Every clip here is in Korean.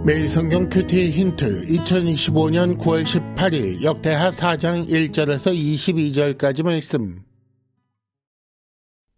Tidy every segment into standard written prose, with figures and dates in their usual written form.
매일 성경 큐티 힌트 2025년 9월 18일 역대하 4장 1절에서 22절까지 말씀.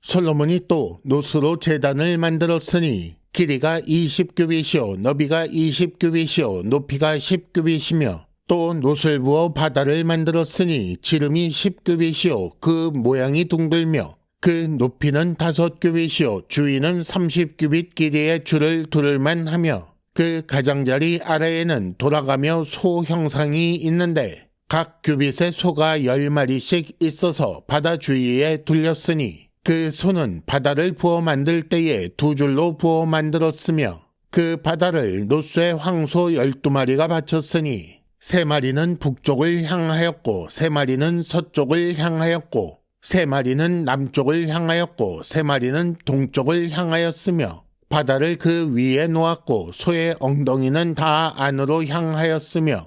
솔로몬이 또 노스로 제단을 만들었으니 길이가 20규빗이요 너비가 20규빗이요 높이가 10규빗이며 또 노슬 부어 바다를 만들었으니 지름이 10규빗이요 그 모양이 둥글며 그 높이는 5규빗이요 주위는 30규빗 길이의 줄을 두를만 하며 그 가장자리 아래에는 돌아가며 소 형상이 있는데 각 규빗에 소가 10마리씩 있어서 바다 주위에 둘렸으니 그 소는 바다를 부어 만들 때에 2줄로 부어 만들었으며 그 바다를 노스에 황소 12마리가 바쳤으니 3마리는 북쪽을 향하였고 3마리는 서쪽을 향하였고 3마리는 남쪽을 향하였고 3마리는 동쪽을 향하였으며 바다를 그 위에 놓았고 소의 엉덩이는 다 안으로 향하였으며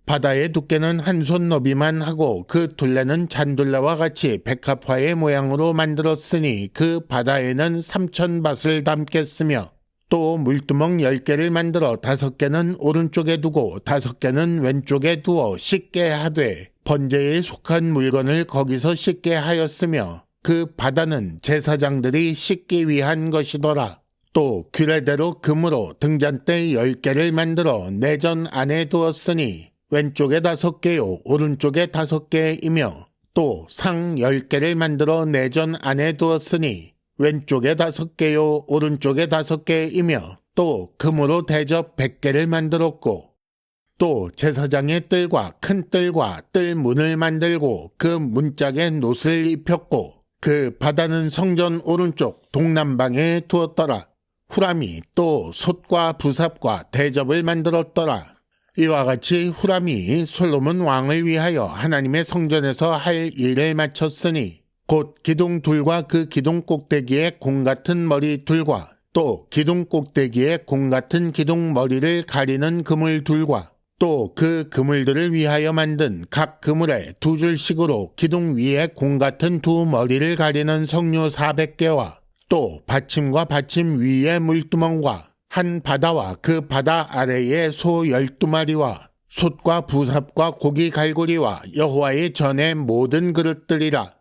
바다의 두께는 한 손 너비만 하고 그 둘레는 잔둘레와 같이 백합화의 모양으로 만들었으니 그 바다에는 3,000밭을 담겠으며 또 물두멍 10개를 만들어 5개는 오른쪽에 두고 5개는 왼쪽에 두어 씻게 하되 번제에 속한 물건을 거기서 씻게 하였으며 그 바다는 제사장들이 씻기 위한 것이더라. 또 규례대로 금으로 등잔대 10개를 만들어 내전 안에 두었으니 왼쪽에 5개요 오른쪽에 5개이며 또 상 10개를 만들어 내전 안에 두었으니 왼쪽에 5개요 오른쪽에 5개이며 또 금으로 대접 100개를 만들었고 또 제사장의 뜰과 큰 뜰과 뜰 문을 만들고 그 문짝에 놋을 입혔고 그 바다는 성전 오른쪽 동남방에 두었더라. 후람이 또 솥과 부삽과 대접을 만들었더라. 이와 같이 후람이 솔로몬 왕을 위하여 하나님의 성전에서 할 일을 마쳤으니 곧 기둥 둘과 그 기둥 꼭대기에 공 같은 머리 둘과 또 기둥 꼭대기에 공 같은 기둥 머리를 가리는 그물 둘과 또 그 그물들을 위하여 만든 각 그물에 2줄씩으로 기둥 위에 공 같은 2머리를 가리는 석류 400개와 또 받침과 받침 위에 물두멍과 한 바다와 그 바다 아래에 소 12마리와 솥과 부삽과 고기 갈고리와 여호와의 전의 모든 그릇들이라.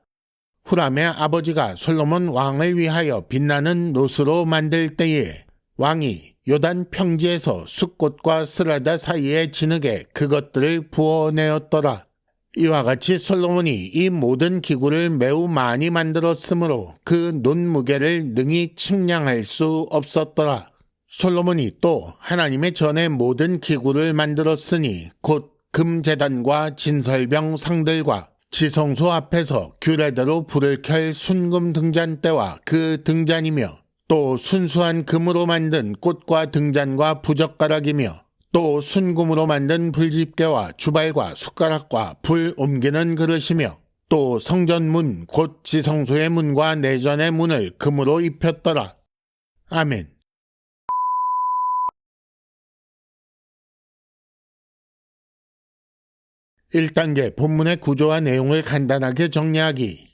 후람의 아버지가 솔로몬 왕을 위하여 빛나는 놋으로 만들 때에 왕이 요단 평지에서 숫꽃과 스라다 사이의 진흙에 그것들을 부어내었더라. 이와 같이 솔로몬이 이 모든 기구를 매우 많이 만들었으므로 그 놋 무게를 능히 측량할 수 없었더라. 솔로몬이 또 하나님의 전의 모든 기구를 만들었으니 곧 금제단과 진설병 상들과 지성소 앞에서 규례대로 불을 켤 순금 등잔대와 그 등잔이며 또 순수한 금으로 만든 꽃과 등잔과 부젓가락이며 또 순금으로 만든 불집게와 주발과 숟가락과 불 옮기는 그릇이며 또 성전문 곧 지성소의 문과 내전의 문을 금으로 입혔더라. 아멘. (1단계) 본문의 구조와 내용을 간단하게 정리하기.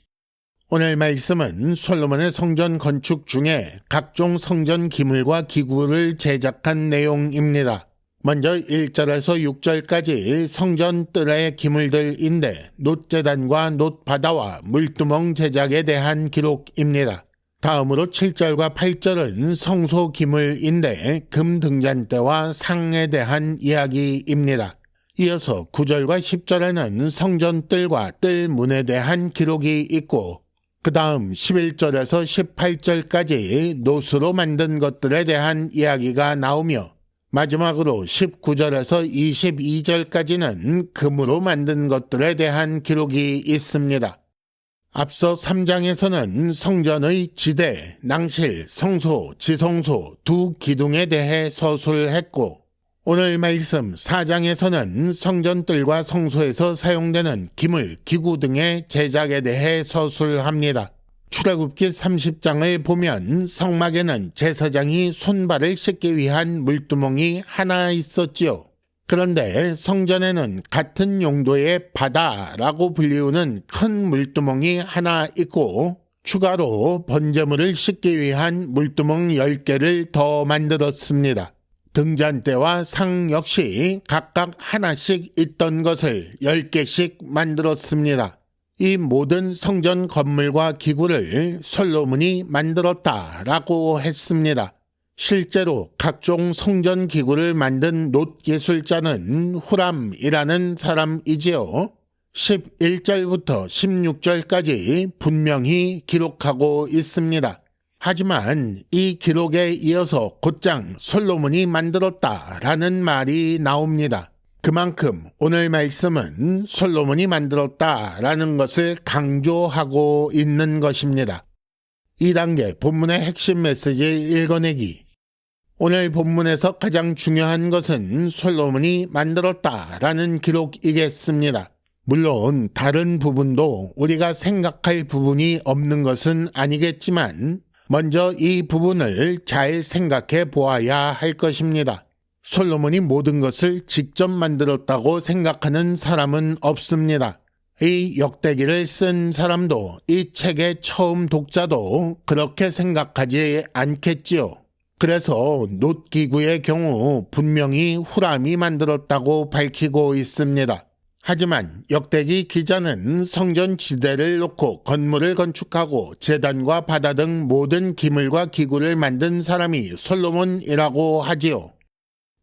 오늘 말씀은 솔로몬의 성전 건축 중에 각종 성전 기물과 기구를 제작한 내용입니다. 먼저 1절에서 6절까지 성전 뜰의 기물들인데 놋제단과 놋바다와 물두멍 제작에 대한 기록입니다. 다음으로 7절과 8절은 성소 기물인데 금등잔대와 상에 대한 이야기입니다. 이어서 9절과 10절에는 성전 뜰과 뜰 문에 대한 기록이 있고 그 다음 11절에서 18절까지 놋으로 만든 것들에 대한 이야기가 나오며 마지막으로 19절에서 22절까지는 금으로 만든 것들에 대한 기록이 있습니다. 앞서 3장에서는 성전의 지대, 낭실, 성소, 지성소 두 기둥에 대해 서술했고 오늘 말씀 4장에서는 성전뜰과 성소에서 사용되는 기물, 기구 등의 제작에 대해 서술합니다. 출애굽기 30장을 보면 성막에는 제사장이 손발을 씻기 위한 물두멍이 하나 있었지요. 그런데 성전에는 같은 용도의 바다라고 불리우는 큰 물두멍이 하나 있고 추가로 번제물을 씻기 위한 물두멍 10개를 더 만들었습니다. 등잔대와 상 역시 각각 하나씩 있던 것을 10개씩 만들었습니다. 이 모든 성전 건물과 기구를 솔로몬이 만들었다라고 했습니다. 실제로 각종 성전 기구를 만든 놋 기술자는 후람이라는 사람이지요. 11절부터 16절까지 분명히 기록하고 있습니다. 하지만 이 기록에 이어서 곧장 솔로몬이 만들었다라는 말이 나옵니다. 그만큼 오늘 말씀은 솔로몬이 만들었다라는 것을 강조하고 있는 것입니다. 2단계 본문의 핵심 메시지 읽어내기. 오늘 본문에서 가장 중요한 것은 솔로몬이 만들었다라는 기록이겠습니다. 물론 다른 부분도 우리가 생각할 부분이 없는 것은 아니겠지만 먼저 이 부분을 잘 생각해 보아야 할 것입니다. 솔로몬이 모든 것을 직접 만들었다고 생각하는 사람은 없습니다. 이 역대기를 쓴 사람도 이 책의 처음 독자도 그렇게 생각하지 않겠지요. 그래서 놋 기구의 경우 분명히 후람이 만들었다고 밝히고 있습니다. 하지만 역대기 기자는 성전 지대를 놓고 건물을 건축하고 제단과 바다 등 모든 기물과 기구를 만든 사람이 솔로몬이라고 하지요.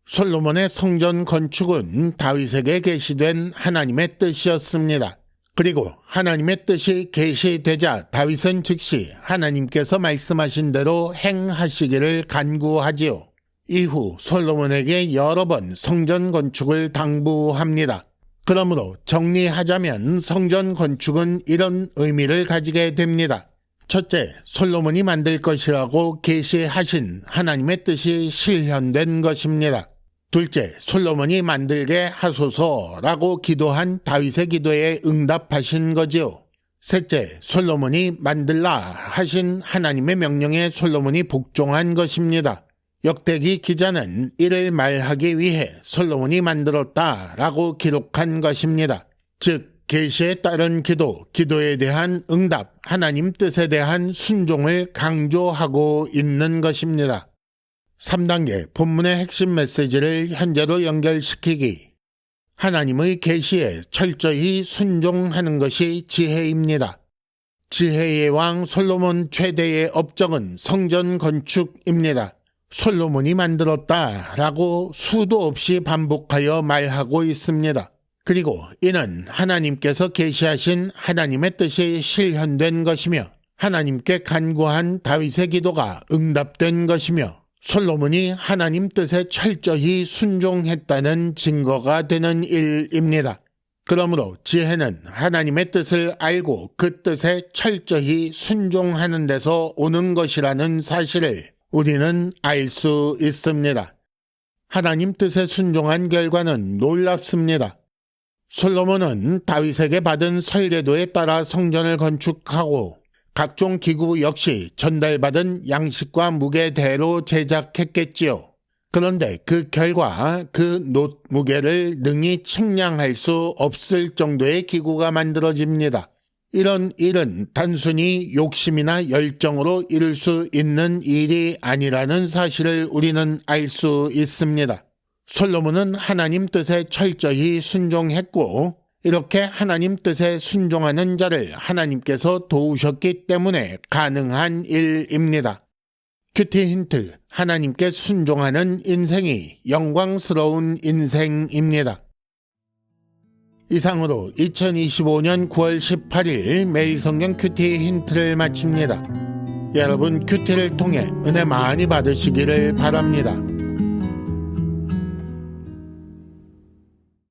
솔로몬의 성전 건축은 다윗에게 계시된 하나님의 뜻이었습니다. 그리고 하나님의 뜻이 계시되자 다윗은 즉시 하나님께서 말씀하신 대로 행하시기를 간구하지요. 이후 솔로몬에게 여러 번 성전 건축을 당부합니다. 그러므로 정리하자면 성전 건축은 이런 의미를 가지게 됩니다. 첫째, 솔로몬이 만들 것이라고 계시하신 하나님의 뜻이 실현된 것입니다. 둘째, 솔로몬이 만들게 하소서라고 기도한 다윗의 기도에 응답하신 거지요. 셋째, 솔로몬이 만들라 하신 하나님의 명령에 솔로몬이 복종한 것입니다. 역대기 기자는 이를 말하기 위해 솔로몬이 만들었다라고 기록한 것입니다. 즉 계시에 따른 기도, 기도에 대한 응답, 하나님 뜻에 대한 순종을 강조하고 있는 것입니다. 3단계 본문의 핵심 메시지를 현재로 연결시키기. 하나님의 계시에 철저히 순종하는 것이 지혜입니다. 지혜의 왕 솔로몬 최대의 업적은 성전 건축입니다. 솔로몬이 만들었다라고 수도 없이 반복하여 말하고 있습니다. 그리고 이는 하나님께서 계시하신 하나님의 뜻이 실현된 것이며 하나님께 간구한 다윗의 기도가 응답된 것이며 솔로몬이 하나님 뜻에 철저히 순종했다는 증거가 되는 일입니다. 그러므로 지혜는 하나님의 뜻을 알고 그 뜻에 철저히 순종하는 데서 오는 것이라는 사실을 우리는 알 수 있습니다. 하나님 뜻에 순종한 결과는 놀랍습니다. 솔로몬은 다윗에게 받은 설계도에 따라 성전을 건축하고 각종 기구 역시 전달받은 양식과 무게대로 제작했겠지요. 그런데 그 결과 그 놋 무게를 능히 측량할 수 없을 정도의 기구가 만들어집니다. 이런 일은 단순히 욕심이나 열정으로 이룰 수 있는 일이 아니라는 사실을 우리는 알 수 있습니다. 솔로몬은 하나님 뜻에 철저히 순종했고 이렇게 하나님 뜻에 순종하는 자를 하나님께서 도우셨기 때문에 가능한 일입니다. 큐티 힌트, 하나님께 순종하는 인생이 영광스러운 인생입니다. 이상으로 2025년 9월 18일 매일 성경 큐티 힌트를 마칩니다. 여러분 큐티를 통해 은혜 많이 받으시기를 바랍니다.